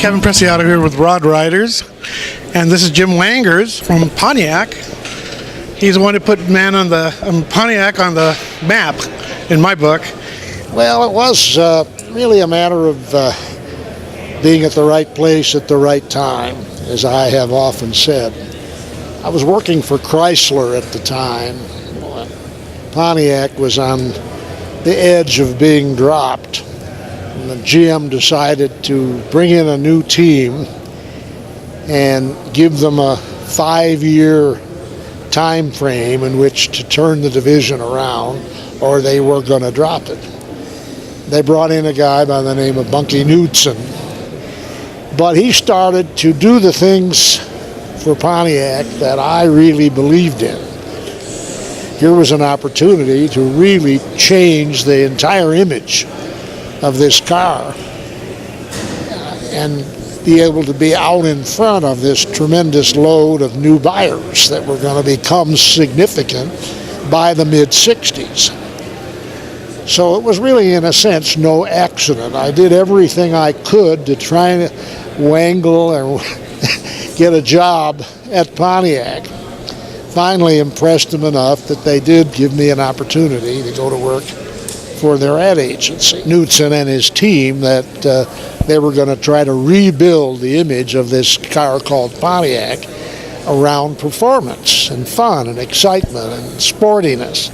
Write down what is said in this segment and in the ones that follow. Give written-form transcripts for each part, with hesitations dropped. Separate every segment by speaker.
Speaker 1: Kevin Preciado here with RodWriters, and this is Jim Wangers from Pontiac. He's the one who put Pontiac on the map in my book.
Speaker 2: Well, it was really a matter of being at the right place at the right time, as I have often said. I was working for Chrysler at the time. Pontiac was on the edge of being dropped, and the GM decided to bring in a new team and give them a 5-year time frame in which to turn the division around, or they were going to drop it. They brought in a guy by the name of Bunky Knudsen, but he started to do the things for Pontiac that I really believed in. Here was an opportunity to really change the entire image of this car and be able to be out in front of this tremendous load of new buyers that were going to become significant by the mid-60s. So it was really, in a sense, no accident. I did everything I could to try and wangle and get a job at Pontiac. Finally impressed them enough that they did give me an opportunity to go to work for their ad agency. Knudsen and his team, that they were going to try to rebuild the image of this car called Pontiac around performance and fun and excitement and sportiness.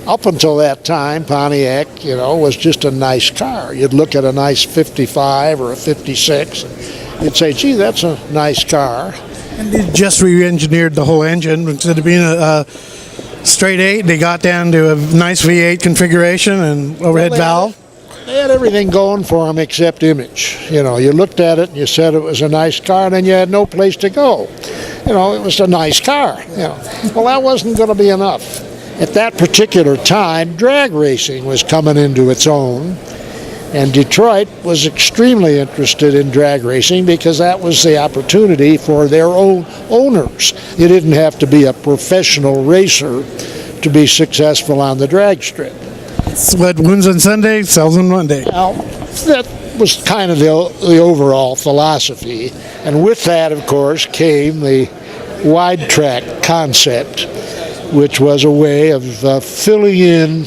Speaker 2: Up until that time, Pontiac, was just a nice car. You'd look at a nice 55 or a 56, and you'd say, gee, that's a nice car.
Speaker 1: And they just re-engineered the whole engine. Instead of being a straight 8, they got down to a nice V8 configuration and overhead valve.
Speaker 2: They had everything going for them except image. You looked at it and you said it was a nice car, and then you had no place to go. It was a nice car. Well, that wasn't going to be enough. At that particular time, drag racing was coming into its own, and Detroit was extremely interested in drag racing because that was the opportunity for their own owners. You didn't have to be a professional racer to be successful on the drag strip.
Speaker 1: It's what wins on Sunday, sells on Monday.
Speaker 2: Well, that was kind of the overall philosophy. And with that, of course, came the wide track concept, which was a way of filling in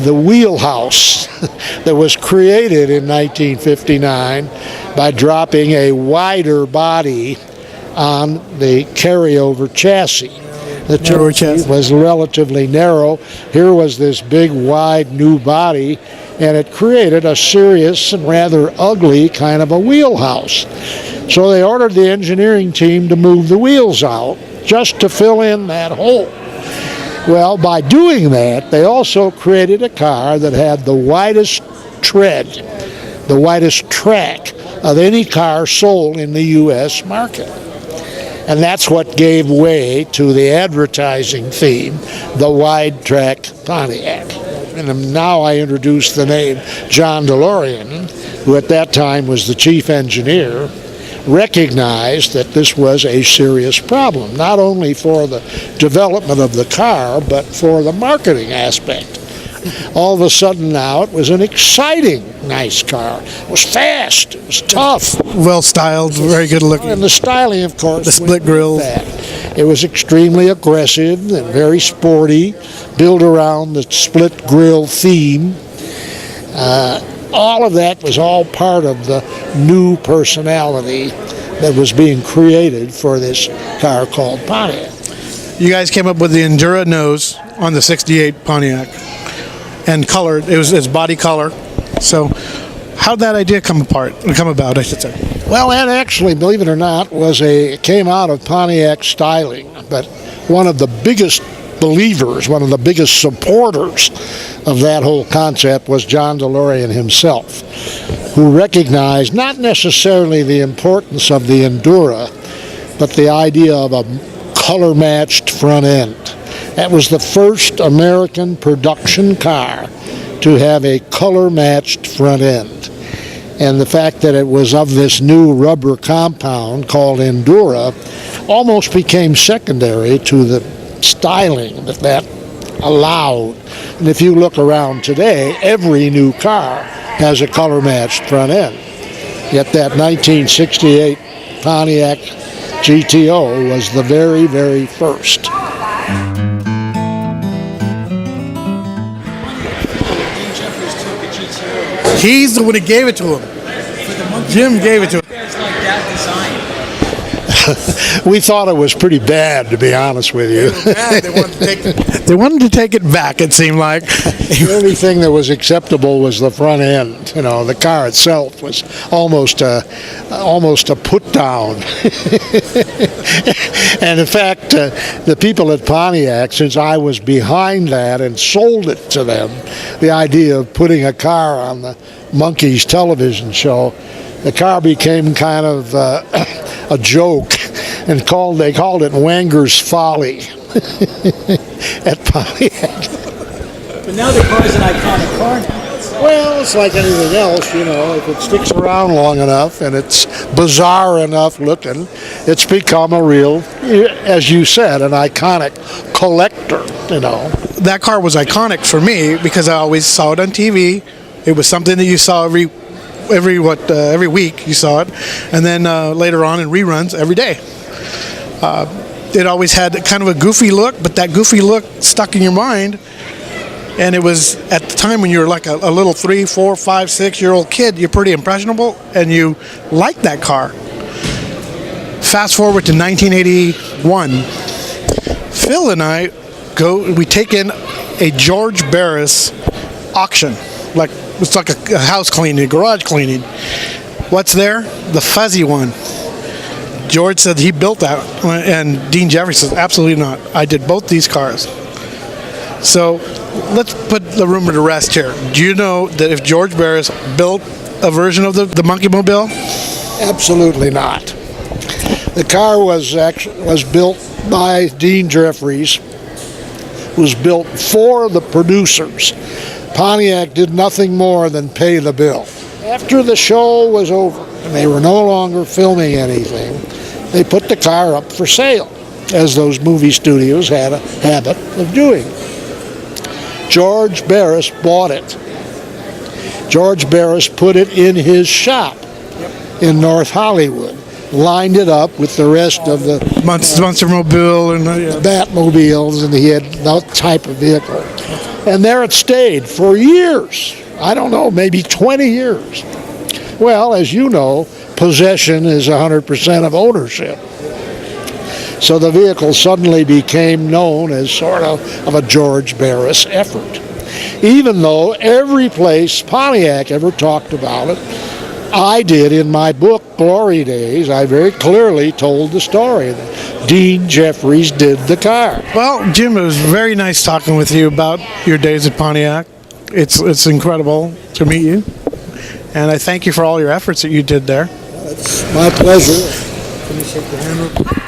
Speaker 2: the wheelhouse that was created in 1959 by dropping a wider body on the carryover chassis. The chassis was relatively narrow. Here was this big, wide, new body, and it created a serious and rather ugly kind of a wheelhouse. So they ordered the engineering team to move the wheels out just to fill in that hole. Well, by doing that, they also created a car that had the widest tread, the widest track of any car sold in the U.S. market. And that's what gave way to the advertising theme, the wide track Pontiac. And now I introduce the name John DeLorean, who at that time was the chief engineer, recognized that this was a serious problem, not only for the development of the car, but for the marketing aspect. All of a sudden now it was an exciting, nice car. It was fast, it was tough.
Speaker 1: Well styled, very good looking.
Speaker 2: And the styling, of course,
Speaker 1: the split grille.
Speaker 2: It was extremely aggressive and very sporty, built around the split grille theme. All of that was all part of the new personality that was being created for this car called Pontiac.
Speaker 1: You guys came up with the Endura nose on the 68 Pontiac and colored. It was its body color. So how'd that idea come about, I should say?
Speaker 2: Well, that actually, believe it or not, came out of Pontiac styling, but one of the biggest believers, one of the biggest supporters of that whole concept was John DeLorean himself, who recognized not necessarily the importance of the Endura, but the idea of a color-matched front end. That was the first American production car to have a color-matched front end. And the fact that it was of this new rubber compound called Endura almost became secondary to the styling that allowed. And if you look around today, every new car has a color-matched front end. Yet that 1968 Pontiac GTO was the very, very first.
Speaker 1: He's the one who gave it to him. Jim gave it to him.
Speaker 2: We thought it was pretty bad, to be honest with you.
Speaker 1: They wanted to take it back, it seemed like.
Speaker 2: The only thing that was acceptable was the front end. You know, the car itself was almost a put down. And in fact, the people at Pontiac, since I was behind that and sold it to them, the idea of putting a car on the Monkees television show, the car became kind of a joke, and they called it Wangers Folly at Pontiac.
Speaker 3: But now the car is an iconic car now.
Speaker 2: Well, it's like anything else, you know. If it sticks around long enough and it's bizarre enough looking, it's become a real, as you said, an iconic collector, you know.
Speaker 1: That car was iconic for me because I always saw it on TV. It was something that you saw every week you saw it, and then later on in reruns every day. It always had kind of a goofy look, but that goofy look stuck in your mind. And it was at the time when you were like a little 3, 4, 5, 6-year-old kid, you're pretty impressionable, and you liked that car. Fast forward to 1981. Phil and I we take in a George Barris auction. It's like a house cleaning, a garage cleaning. What's there? The fuzzy one. George said he built that, and Dean Jeffries says, absolutely not. I did both these cars. So let's put the rumor to rest here. Do you know that if George Barris built a version of the Monkey Mobile?
Speaker 2: Absolutely not. The car was built by Dean Jeffries, was built for the producers. Pontiac did nothing more than pay the bill. After the show was over and they were no longer filming anything, they put the car up for sale, as those movie studios had a habit of doing. George Barris bought it. George Barris put it in his shop in North Hollywood, lined it up with the rest of the
Speaker 1: Monster Mobile and
Speaker 2: Batmobiles, and he had that type of vehicle. And there it stayed for years. I don't know, maybe 20 years. Well, as you know, possession is 100% of ownership. So the vehicle suddenly became known as sort of a George Barris effort. Even though every place Pontiac ever talked about it, I did in my book, Glory Days, I very clearly told the story that Dean Jeffries did the car.
Speaker 1: Well, Jim, it was very nice talking with you about your days at Pontiac. It's incredible to meet you, and I thank you for all your efforts that you did there.
Speaker 2: It's my pleasure. Can you shake your hand?